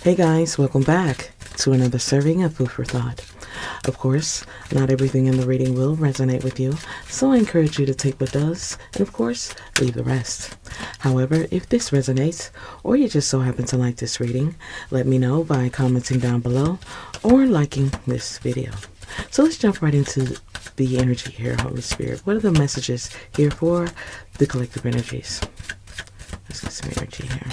Hey guys, welcome back to another serving of food for thought. Of course, not everything in the reading will resonate with you, so I encourage you to take what does, and of course, leave the rest. However, if this resonates, or you just so happen to like this reading, let me know by commenting down below or liking this video. So let's jump right into the energy here, Holy Spirit. What are the messages here for the collective energies? Let's get some energy here.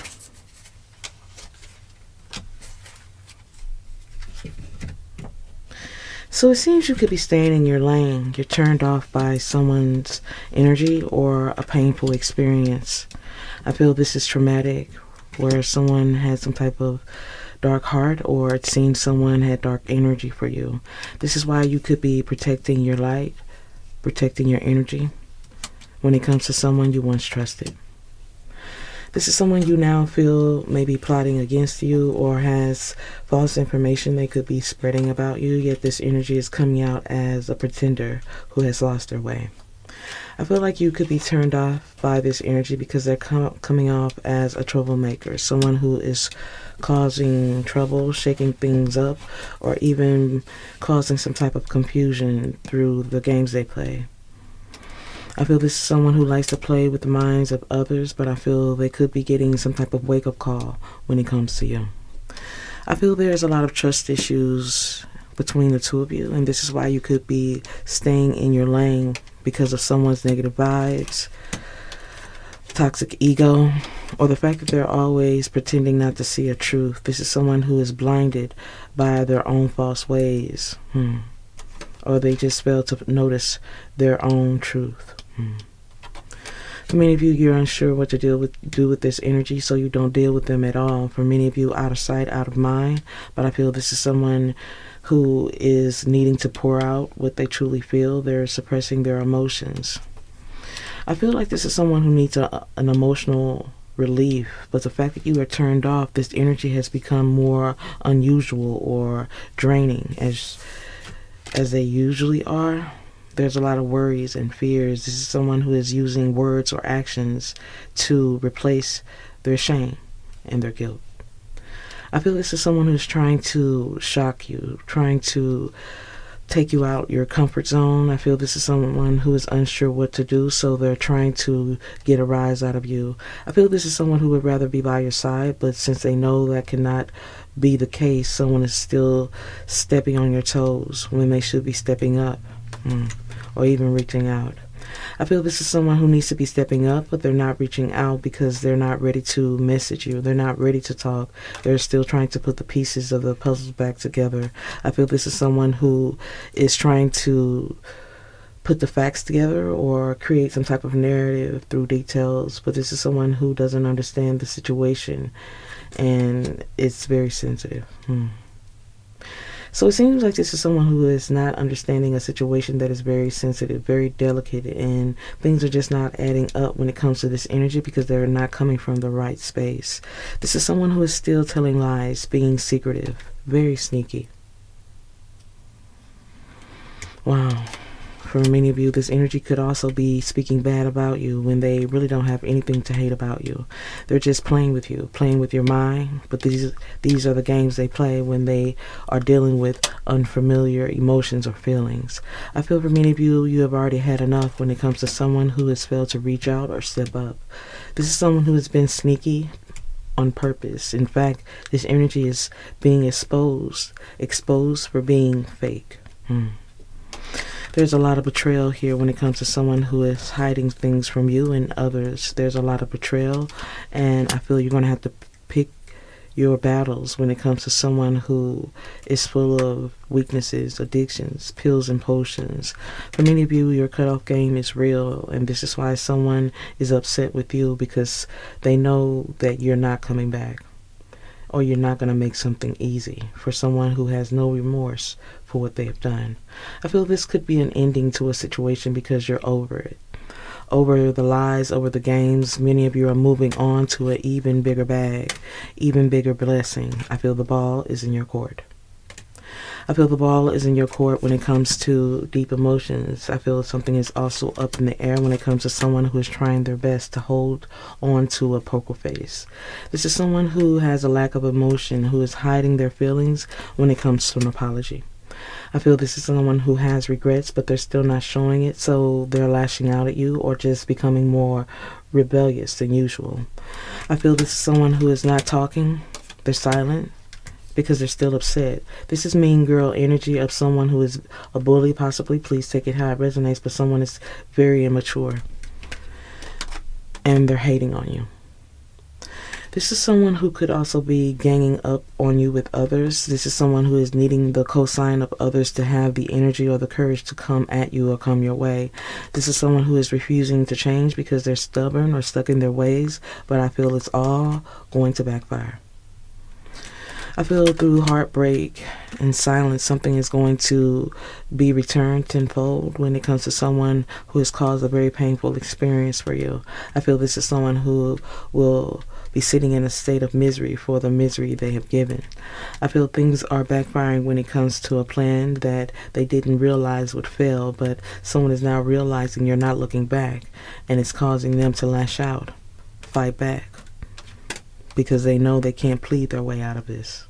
So it seems you could be staying in your lane. You're turned off by someone's energy or a painful experience. I feel this is traumatic, where someone had some type of dark heart, or it seems someone had dark energy for you. This is why you could be protecting your light, protecting your energy when it comes to someone you once trusted. This is someone you now feel may be plotting against you or has false information they could be spreading about you, yet this energy is coming out as a pretender who has lost their way. I feel like you could be turned off by this energy because they're coming off as a troublemaker, someone who is causing trouble, shaking things up, or even causing some type of confusion through the games they play. I feel this is someone who likes to play with the minds of others, but I feel they could be getting some type of wake-up call when it comes to you. I feel there's a lot of trust issues between the two of you, and this is why you could be staying in your lane because of someone's negative vibes, toxic ego, or the fact that they're always pretending not to see a truth. This is someone who is blinded by their own false ways, or they just fail to notice their own truth. For many of you, you're unsure what to do with this energy, so you don't deal with them at all. For many of you, out of sight, out of mind. But I feel this is someone who is needing to pour out what they truly feel. They're suppressing their emotions. I feel like this is someone who needs an emotional relief, but the fact that you are turned off, this energy has become more unusual or draining as they usually are. There's a lot of worries and fears. This is someone who is using words or actions to replace their shame and their guilt. I feel this is someone who's trying to shock you, trying to take you out your comfort zone. I feel this is someone who is unsure what to do, so they're trying to get a rise out of you. I feel this is someone who would rather be by your side, but since they know that cannot be the case, someone is still stepping on your toes when they should be stepping up. Or even reaching out. I feel this is someone who needs to be stepping up, but they're not reaching out because they're not ready to message you. They're not ready to talk. They're still trying to put the pieces of the puzzles back together. I feel this is someone who is trying to put the facts together or create some type of narrative through details, but this is someone who doesn't understand the situation, and it's very sensitive. So it seems like this is someone who is not understanding a situation that is very sensitive, very delicate, and things are just not adding up when it comes to this energy because they're not coming from the right space. This is someone who is still telling lies, being secretive, very sneaky. Wow. For many of you, this energy could also be speaking bad about you when they really don't have anything to hate about you. They're just playing with you, playing with your mind, but these are the games they play when they are dealing with unfamiliar emotions or feelings. I feel for many of you, you have already had enough when it comes to someone who has failed to reach out or step up. This is someone who has been sneaky on purpose. In fact, this energy is being exposed for being fake. There's a lot of betrayal here when it comes to someone who is hiding things from you and others. There's a lot of betrayal, and I feel you're going to have to pick your battles when it comes to someone who is full of weaknesses, addictions, pills and potions. For many of you, your cutoff game is real, and this is why someone is upset with you because they know that you're not coming back, or you're not going to make something easy for someone who has no remorse for what they have done. I feel this could be an ending to a situation because you're over it. Over the lies, over the games. Many of you are moving on to an even bigger bag, even bigger blessing. I feel the ball is in your court. I feel the ball is in your court when it comes to deep emotions. I feel something is also up in the air when it comes to someone who is trying their best to hold on to a poker face. This is someone who has a lack of emotion, who is hiding their feelings when it comes to an apology. I feel this is someone who has regrets, but they're still not showing it, so they're lashing out at you or just becoming more rebellious than usual. I feel this is someone who is not talking. They're silent because they're still upset. This is mean girl energy of someone who is a bully, possibly. Please take it how it resonates, but someone is very immature and they're hating on you. This is someone who could also be ganging up on you with others. This is someone who is needing the cosign of others to have the energy or the courage to come at you or come your way. This is someone who is refusing to change because they're stubborn or stuck in their ways, but I feel it's all going to backfire. I feel through heartbreak and silence, something is going to be returned tenfold when it comes to someone who has caused a very painful experience for you. I feel this is someone who will be sitting in a state of misery for the misery they have given. I feel things are backfiring when it comes to a plan that they didn't realize would fail, but someone is now realizing you're not looking back, and it's causing them to lash out, fight back, because they know they can't plead their way out of this.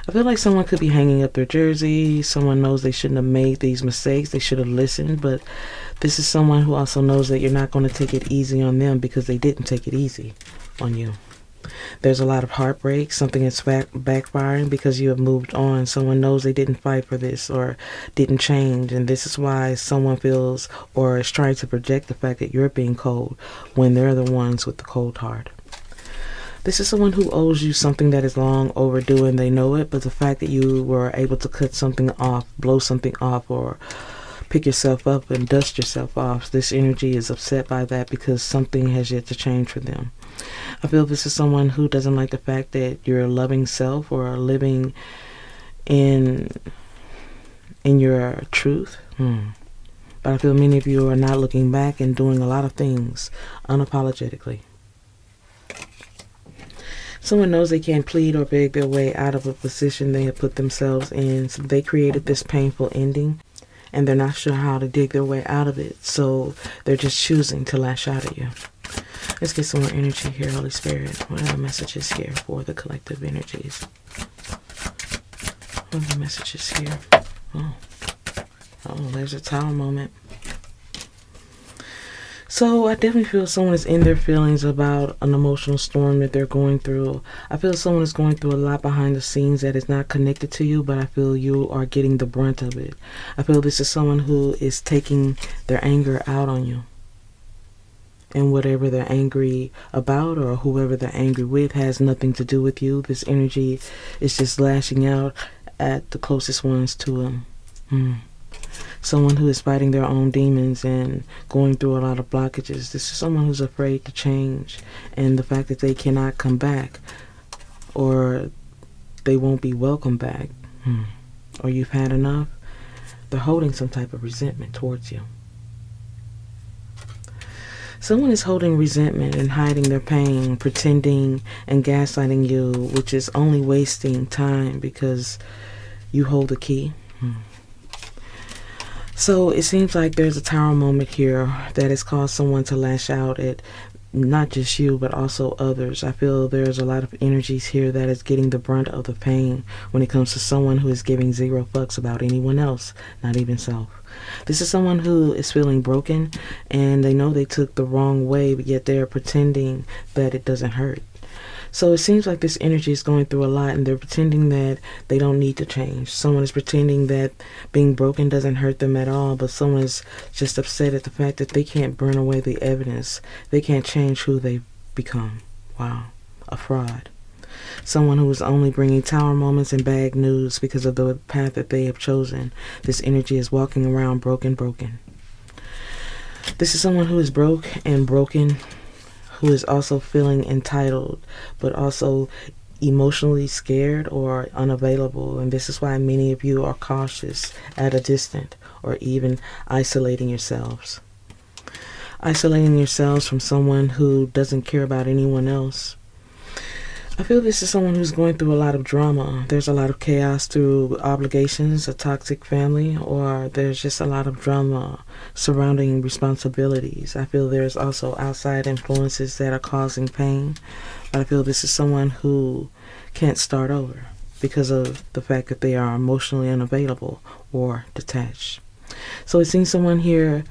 I feel like someone could be hanging up their jersey. Someone knows they shouldn't have made these mistakes. They should have listened, but this is someone who also knows that you're not going to take it easy on them because they didn't take it easy on you. There's a lot of heartbreak. Something is backfiring because you have moved on. Someone knows they didn't fight for this or didn't change, and this is why someone feels or is trying to project the fact that you're being cold when they're the ones with the cold heart. This is someone who owes you something that is long overdue and they know it, but the fact that you were able to cut something off, blow something off, or pick yourself up and dust yourself off, this energy is upset by that because something has yet to change for them. I feel this is someone who doesn't like the fact that you're a loving self or living in your truth. But I feel many of you are not looking back and doing a lot of things unapologetically. Someone knows they can't plead or beg their way out of a position they have put themselves in. So they created this painful ending, and they're not sure how to dig their way out of it. So they're just choosing to lash out at you. Let's get some more energy here, Holy Spirit. What are the messages here for the collective energies? What are the messages here? Oh, there's a Tower moment. So I definitely feel someone is in their feelings about an emotional storm that they're going through. I feel someone is going through a lot behind the scenes that is not connected to you, but I feel you are getting the brunt of it. I feel this is someone who is taking their anger out on you. And whatever they're angry about or whoever they're angry with has nothing to do with you. This energy is just lashing out at the closest ones to them. Someone who is fighting their own demons and going through a lot of blockages. This is someone who's afraid to change, and the fact that they cannot come back or they won't be welcome back or you've had enough, they're holding some type of resentment towards you. Someone is holding resentment and hiding their pain, pretending and gaslighting you, which is only wasting time because you hold the key. So it seems like there's a Tower moment here that has caused someone to lash out at not just you, but also others. I feel there's a lot of energies here that is getting the brunt of the pain when it comes to someone who is giving zero fucks about anyone else, not even self. This is someone who is feeling broken and they know they took the wrong way, but yet they're pretending that it doesn't hurt. So it seems like this energy is going through a lot and they're pretending that they don't need to change. Someone is pretending that being broken doesn't hurt them at all, but someone is just upset at the fact that they can't burn away the evidence. They can't change who they've become. Wow, a fraud. Someone who is only bringing Tower moments and bad news because of the path that they have chosen. This energy is walking around broken. This is someone who is broke and broken, who is also feeling entitled, but also emotionally scared or unavailable. And this is why many of you are cautious, at a distance, or even isolating yourselves. Isolating yourselves from someone who doesn't care about anyone else. I feel this is someone who's going through a lot of drama. There's a lot of chaos through obligations, a toxic family, or there's just a lot of drama surrounding responsibilities. I feel there's also outside influences that are causing pain, but I feel this is someone who can't start over because of the fact that they are emotionally unavailable or detached. So it seems someone here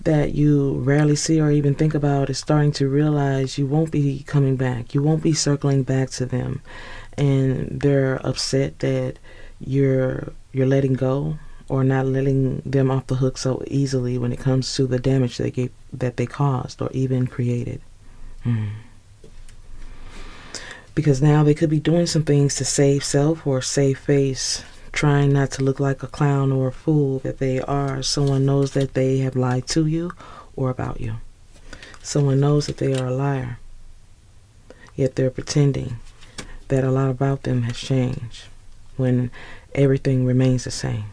that you rarely see or even think about is starting to realize you won't be coming back. You won't be circling back to them. And they're upset that you're letting go or not letting them off the hook so easily when it comes to the damage that they caused or even created. Because now they could be doing some things to save self or save face, trying not to look like a clown or a fool that they are. Someone knows that they have lied to you or about you. Someone knows that they are a liar, yet they're pretending that a lot about them has changed when everything remains the same.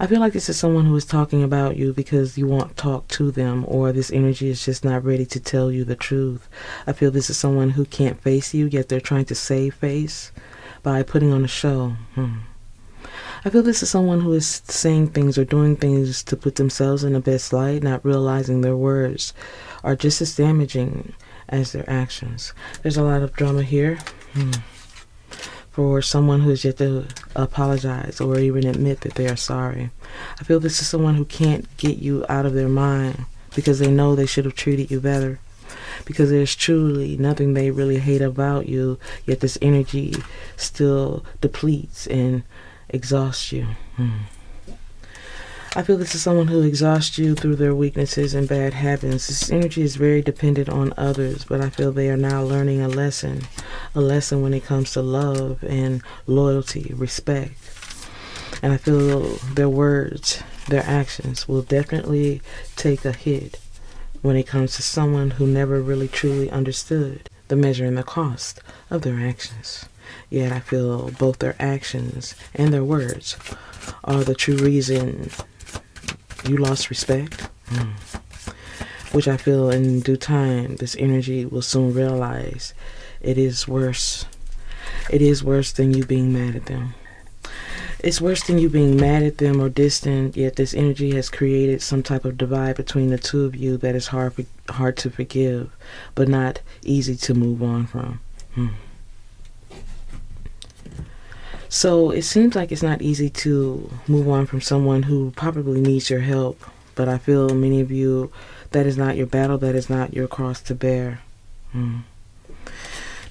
I feel like this is someone who is talking about you because you won't talk to them, or this energy is just not ready to tell you the truth. I feel this is someone who can't face you, yet they're trying to save face by putting on a show. I feel this is someone who is saying things or doing things to put themselves in the best light, not realizing their words are just as damaging as their actions. There's a lot of drama here for someone who is yet to apologize or even admit that they are sorry. I feel this is someone who can't get you out of their mind because they know they should have treated you better. Because there's truly nothing they really hate about you, yet this energy still depletes and exhausts you. I feel this is someone who exhausts you through their weaknesses and bad habits. This energy is very dependent on others, but I feel they are now learning a lesson when it comes to love and loyalty, respect. And I feel their words, their actions will definitely take a hit when it comes to someone who never really truly understood the measure and the cost of their actions. Yet I feel both their actions and their words are the true reason you lost respect, which I feel in due time this energy will soon realize it is worse. It is worse than you being mad at them. It's worse than you being mad at them or distant, yet this energy has created some type of divide between the two of you that is hard to forgive, but not easy to move on from. So it seems like it's not easy to move on from someone who probably needs your help, but I feel many of you, that is not your battle, that is not your cross to bear.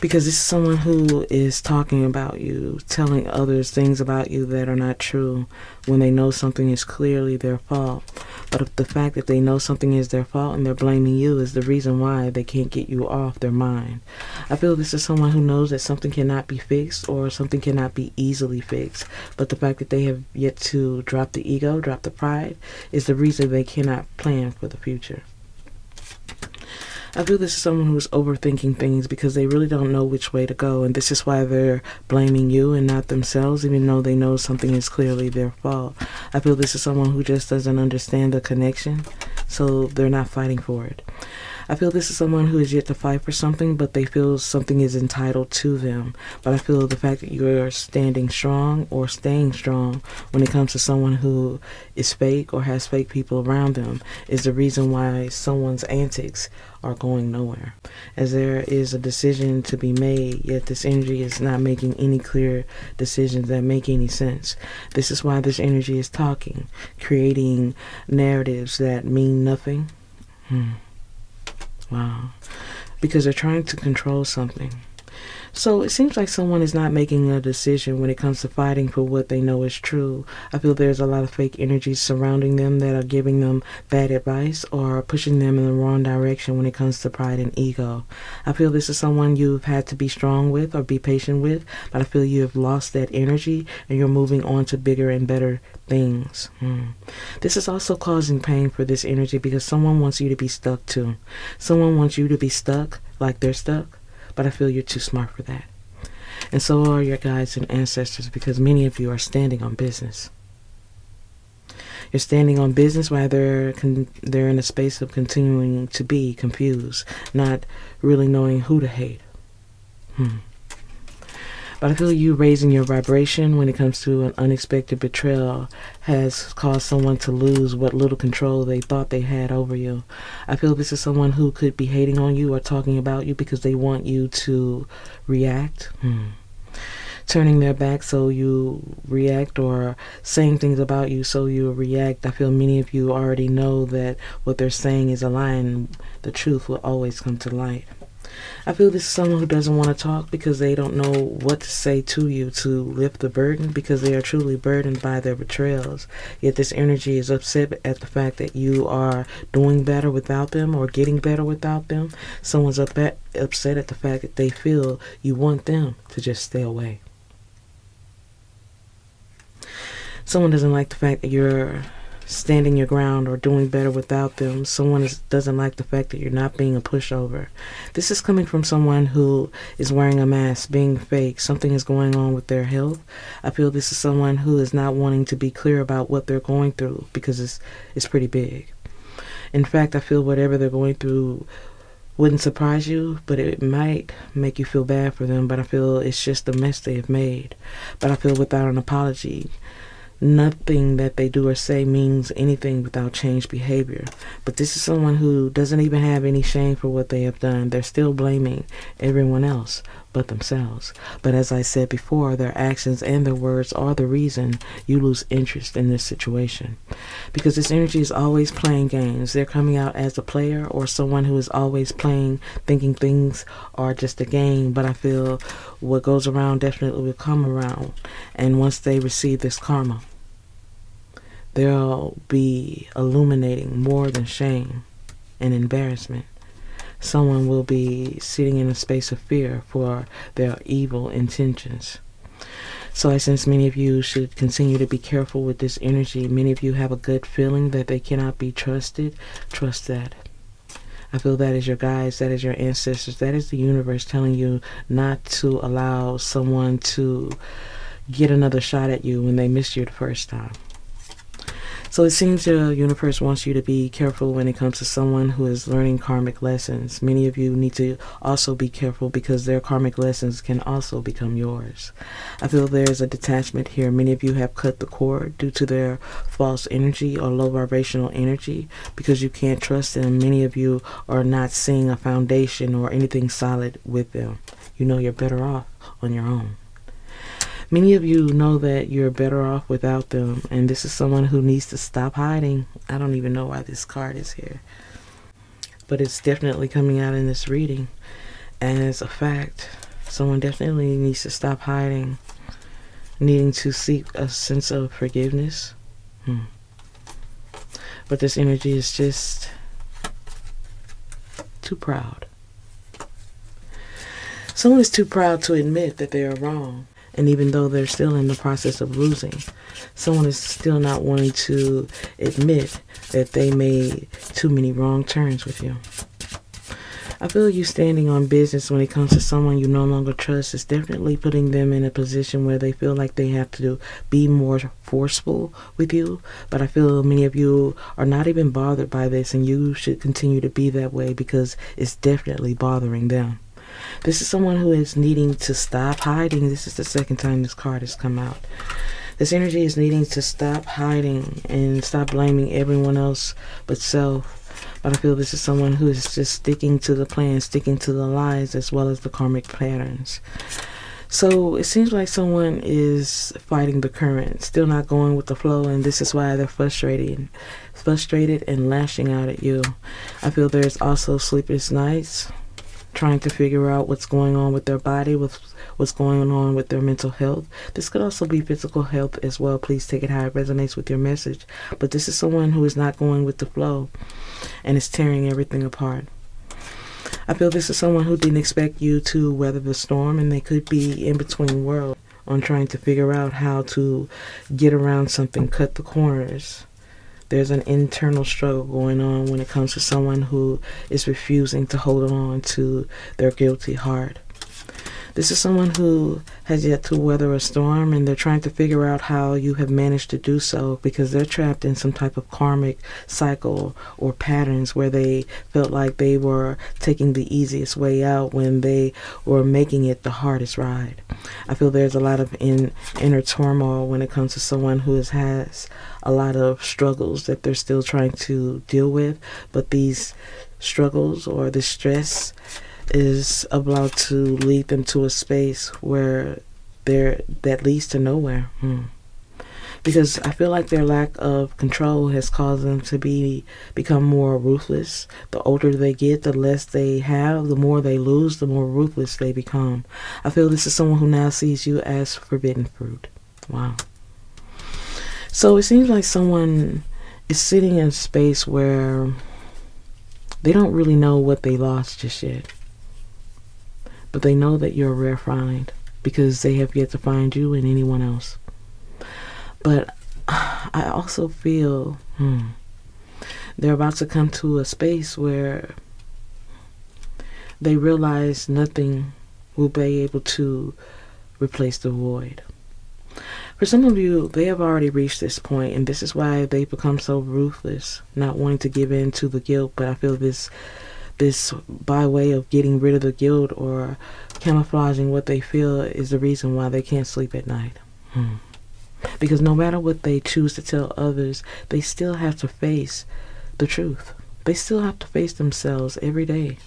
Because this is someone who is talking about you, telling others things about you that are not true when they know something is clearly their fault. But if the fact that they know something is their fault and they're blaming you is the reason why they can't get you off their mind. I feel this is someone who knows that something cannot be fixed or something cannot be easily fixed. But the fact that they have yet to drop the ego, drop the pride, is the reason they cannot plan for the future. I feel this is someone who is overthinking things because they really don't know which way to go, and this is why they're blaming you and not themselves, even though they know something is clearly their fault. I feel this is someone who just doesn't understand the connection, so they're not fighting for it. I feel this is someone who is yet to fight for something, but they feel something is entitled to them. But I feel the fact that you're standing strong or staying strong when it comes to someone who is fake or has fake people around them is the reason why someone's antics are going nowhere. As there is a decision to be made, yet this energy is not making any clear decisions that make any sense. This is why this energy is talking, creating narratives that mean nothing. Wow. Because they're trying to control something. So it seems like someone is not making a decision when it comes to fighting for what they know is true. I feel there's a lot of fake energies surrounding them that are giving them bad advice or pushing them in the wrong direction when it comes to pride and ego. I feel this is someone you've had to be strong with or be patient with, but I feel you have lost that energy and you're moving on to bigger and better things. This is also causing pain for this energy because someone wants you to be stuck too. Someone wants you to be stuck like they're stuck. But I feel you're too smart for that. And so are your guides and ancestors, because many of you are standing on business. You're standing on business while they're in a space of continuing to be confused, not really knowing who to hate. But I feel you raising your vibration when it comes to an unexpected betrayal has caused someone to lose what little control they thought they had over you. I feel this is someone who could be hating on you or talking about you because they want you to react. Turning their back so you react, or saying things about you so you react. I feel many of you already know that what they're saying is a lie and the truth will always come to light. I feel this is someone who doesn't want to talk because they don't know what to say to you to lift the burden, because they are truly burdened by their betrayals. Yet this energy is upset at the fact that you are doing better without them or getting better without them. Someone's upset at the fact that they feel you want them to just stay away. Someone doesn't like the fact that you're standing your ground or doing better without them. Someone doesn't like the fact that you're not being a pushover. This is coming from someone who is wearing a mask, being fake. Something is going on with their health. I feel this is someone who is not wanting to be clear about what they're going through because it's pretty big. In fact, I feel whatever they're going through wouldn't surprise you, but it might make you feel bad for them. But I feel it's just the mess they have made. But I feel without an apology, nothing that they do or say means anything without changed behavior. But this is someone who doesn't even have any shame for what they have done. They're still blaming everyone else but themselves. But as I said before, their actions and their words are the reason you lose interest in this situation. Because this energy is always playing games. They're coming out as a player or someone who is always playing, thinking things are just a game. But I feel what goes around definitely will come around. And once they receive this karma, they'll be illuminating more than shame and embarrassment. Someone will be sitting in a space of fear for their evil intentions. So I sense many of you should continue to be careful with this energy. Many of you have a gut feeling that they cannot be trusted. Trust that. I feel that is your guides, that is your ancestors, that is the universe telling you not to allow someone to get another shot at you when they missed you the first time. So it seems the universe wants you to be careful when it comes to someone who is learning karmic lessons. Many of you need to also be careful because their karmic lessons can also become yours. I feel there's a detachment here. Many of you have cut the cord due to their false energy or low vibrational energy because you can't trust them. Many of you are not seeing a foundation or anything solid with them. You know you're better off on your own. Many of you know that you're better off without them, and this is someone who needs to stop hiding. I don't even know why this card is here, but it's definitely coming out in this reading as a fact. Someone definitely needs to stop hiding, needing to seek a sense of forgiveness. But this energy is just too proud. Someone is too proud to admit that they are wrong. And even though they're still in the process of losing, someone is still not wanting to admit that they made too many wrong turns with you. I feel you standing on business when it comes to someone you no longer trust is definitely putting them in a position where they feel like they have to be more forceful with you. But I feel many of you are not even bothered by this, and you should continue to be that way because it's definitely bothering them. This is someone who is needing to stop hiding. This is the second time this card has come out. This energy is needing to stop hiding and stop blaming everyone else but self. But I feel this is someone who is just sticking to the plan, sticking to the lies as well as the karmic patterns. So it seems like someone is fighting the current, still not going with the flow, and this is why they're frustrated and lashing out at you. I feel there's also sleepless nights, trying to figure out what's going on with their body, what's going on with their mental health. This could also be physical health as well. Please take it how it resonates with your message. But this is someone who is not going with the flow and is tearing everything apart. I feel this is someone who didn't expect you to weather the storm, and they could be in between worlds on trying to figure out how to get around something, cut the corners. There's an internal struggle going on when it comes to someone who is refusing to hold on to their guilty heart. This is someone who has yet to weather a storm, and they're trying to figure out how you have managed to do so, because they're trapped in some type of karmic cycle or patterns where they felt like they were taking the easiest way out when they were making it the hardest ride. I feel there's a lot of inner turmoil when it comes to someone who has a lot of struggles that they're still trying to deal with, but these struggles or the stress is about to lead them to a space where that leads to nowhere. Because I feel like their lack of control has caused them to become more ruthless. The older they get, the less they have, the more they lose, the more ruthless they become. I feel this is someone who now sees you as forbidden fruit. Wow. So it seems like someone is sitting in a space where they don't really know what they lost just yet. But they know that you're a rare find because they have yet to find you in anyone else. But I also feel they're about to come to a space where they realize nothing will be able to replace the void. For some of you, they have already reached this point, and this is why they become so ruthless, not wanting to give in to the guilt. But I feel this by way of getting rid of the guilt or camouflaging what they feel is the reason why they can't sleep at night. Because no matter what they choose to tell others, they still have to face the truth. They still have to face themselves every day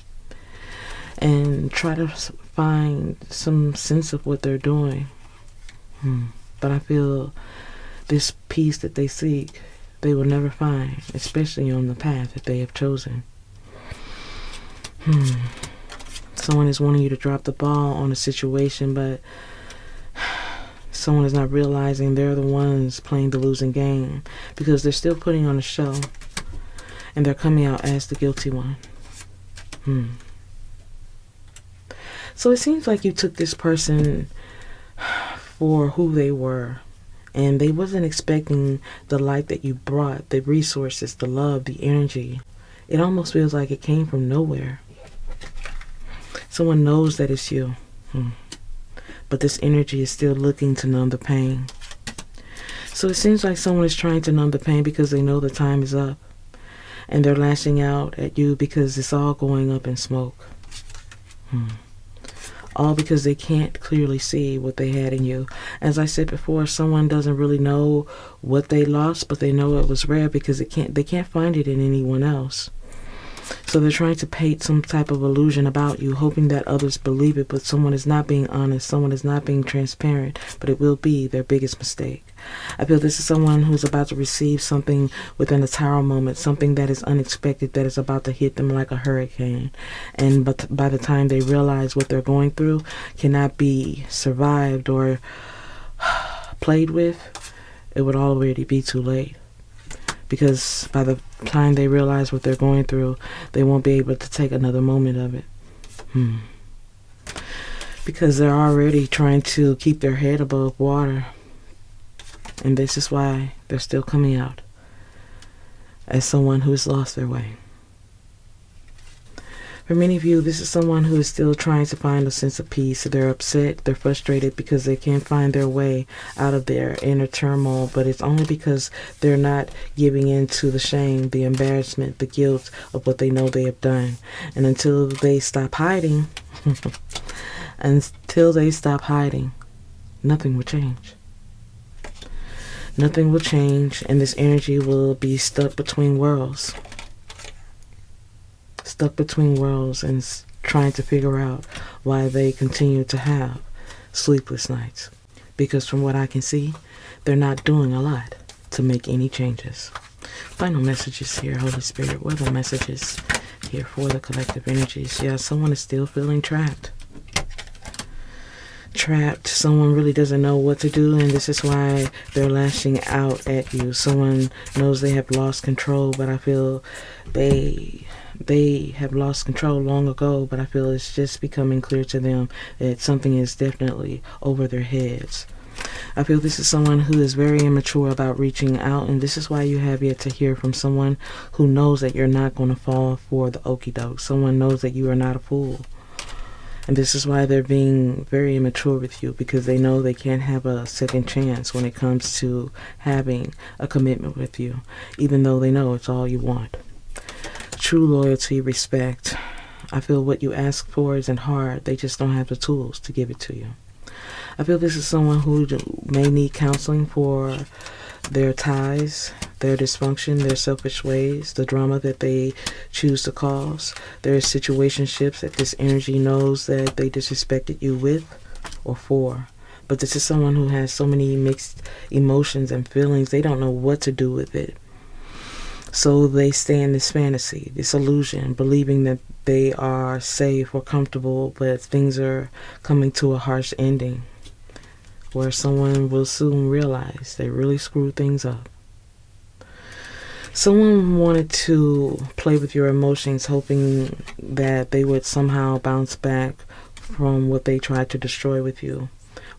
and try to find some sense of what they're doing. But I feel this peace that they seek, they will never find, especially on the path that they have chosen. Someone is wanting you to drop the ball on a situation, but someone is not realizing they're the ones playing the losing game because they're still putting on a show and they're coming out as the guilty one. So it seems like you took this person for who they were, and they wasn't expecting the light that you brought, the resources, the love, the energy. It almost feels like it came from nowhere. Someone knows that it's you, but this energy is still looking to numb the pain. So it seems like someone is trying to numb the pain because they know the time is up, and they're lashing out at you because it's all going up in smoke. All because they can't clearly see what they had in you. As I said before, someone doesn't really know what they lost, but they know it was rare because they can't find it in anyone else. So they're trying to paint some type of illusion about you, hoping that others believe it, but someone is not being honest, someone is not being transparent, but it will be their biggest mistake. I feel this is someone who's about to receive something within a tower moment, something that is unexpected, that is about to hit them like a hurricane. And but by the time they realize what they're going through cannot be survived or played with, it would already be too late. Because by the time they realize what they're going through, they won't be able to take another moment of it. Because they're already trying to keep their head above water. And this is why they're still coming out as someone who's lost their way. For many of you, this is someone who is still trying to find a sense of peace. They're upset, they're frustrated because they can't find their way out of their inner turmoil, but it's only because they're not giving in to the shame, the embarrassment, the guilt of what they know they have done. And until they stop hiding, nothing will change. Nothing will change, and this energy will be stuck between worlds. Stuck between worlds and trying to figure out why they continue to have sleepless nights. Because from what I can see, they're not doing a lot to make any changes. Final messages here, Holy Spirit. What are the messages here for the collective energies? Yeah, someone is still feeling trapped. Someone really doesn't know what to do, and this is why they're lashing out at you. Someone knows they have lost control, but I feel they have lost control long ago, but I feel it's just becoming clear to them that something is definitely over their heads. I feel this is someone who is very immature about reaching out, and this is why you have yet to hear from someone who knows that you're not going to fall for the okie doke. Someone knows that you are not a fool. And this is why they're being very immature with you, because they know they can't have a second chance when it comes to having a commitment with you, even though they know it's all you want. True loyalty, respect. I feel what you ask for isn't hard. They just don't have the tools to give it to you. I feel this is someone who may need counseling for their ties, their dysfunction, their selfish ways, the drama that they choose to cause. There are situationships that this energy knows that they disrespected you with or for. But this is someone who has so many mixed emotions and feelings, they don't know what to do with it. So they stay in this fantasy, this illusion, believing that they are safe or comfortable, but things are coming to a harsh ending, where someone will soon realize they really screwed things up. Someone wanted to play with your emotions, hoping that they would somehow bounce back from what they tried to destroy with you.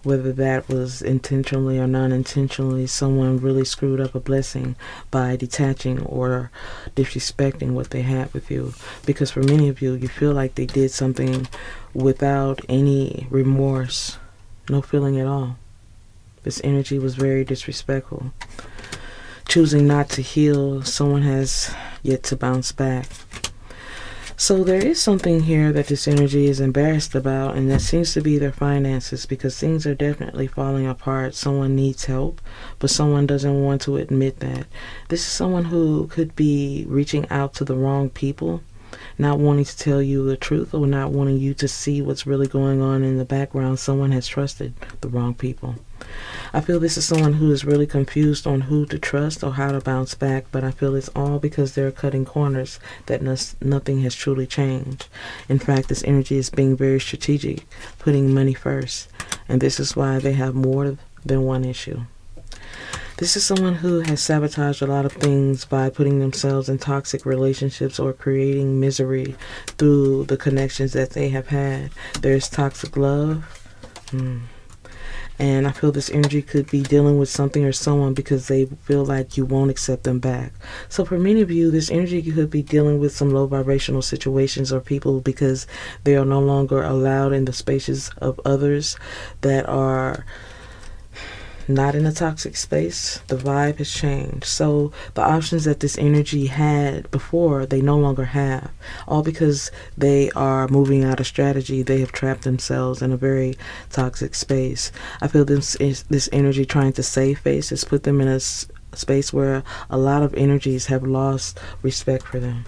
Whether that was intentionally or non-intentionally, someone really screwed up a blessing by detaching or disrespecting what they had with you. Because for many of you, you feel like they did something without any remorse, no feeling at all. This energy was very disrespectful. Choosing not to heal, someone has yet to bounce back. So there is something here that this energy is embarrassed about, and that seems to be their finances, because things are definitely falling apart. Someone needs help, but someone doesn't want to admit that. This is someone who could be reaching out to the wrong people, not wanting to tell you the truth or not wanting you to see what's really going on in the background. Someone has trusted the wrong people. I feel this is someone who is really confused on who to trust or how to bounce back, but I feel it's all because they're cutting corners, that nothing has truly changed. In fact, this energy is being very strategic, putting money first, and this is why they have more than one issue. This is someone who has sabotaged a lot of things by putting themselves in toxic relationships or creating misery through the connections that they have had. There's toxic love. And I feel this energy could be dealing with something or someone because they feel like you won't accept them back. So for many of you, this energy could be dealing with some low vibrational situations or people because they are no longer allowed in the spaces of others that are not in a toxic space. The vibe has changed. So the options that this energy had before, they no longer have. All because they are moving out of strategy. They have trapped themselves in a very toxic space. I feel this energy trying to save face has put them in a space where a lot of energies have lost respect for them.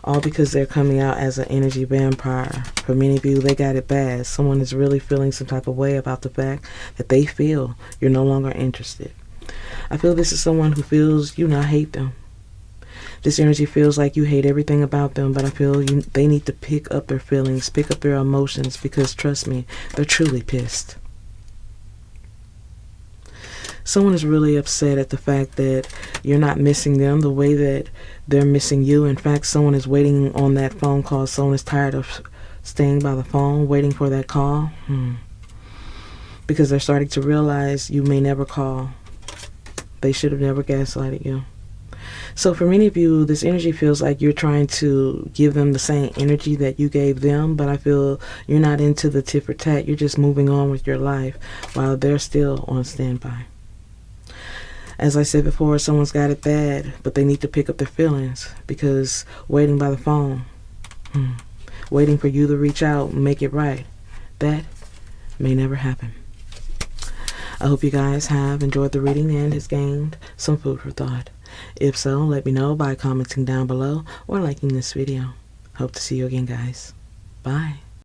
All because they're coming out as an energy vampire. For many of you, they got it bad. Someone is really feeling some type of way about the fact that they feel you're no longer interested. I feel this is someone who feels you not hate them. This energy feels like you hate everything about them, but I feel they need to pick up their feelings, pick up their emotions, because trust me, they're truly pissed. Someone is really upset at the fact that you're not missing them the way that they're missing you. In fact, someone is waiting on that phone call. Someone is tired of staying by the phone, waiting for that call. Because they're starting to realize you may never call. They should have never gaslighted you. So for many of you, this energy feels like you're trying to give them the same energy that you gave them, but I feel you're not into the tit for tat. You're just moving on with your life while they're still on standby. As I said before, someone's got it bad, but they need to pick up their feelings, because waiting by the phone, waiting for you to reach out and make it right, that may never happen. I hope you guys have enjoyed the reading and has gained some food for thought. If so, let me know by commenting down below or liking this video. Hope to see you again, guys. Bye.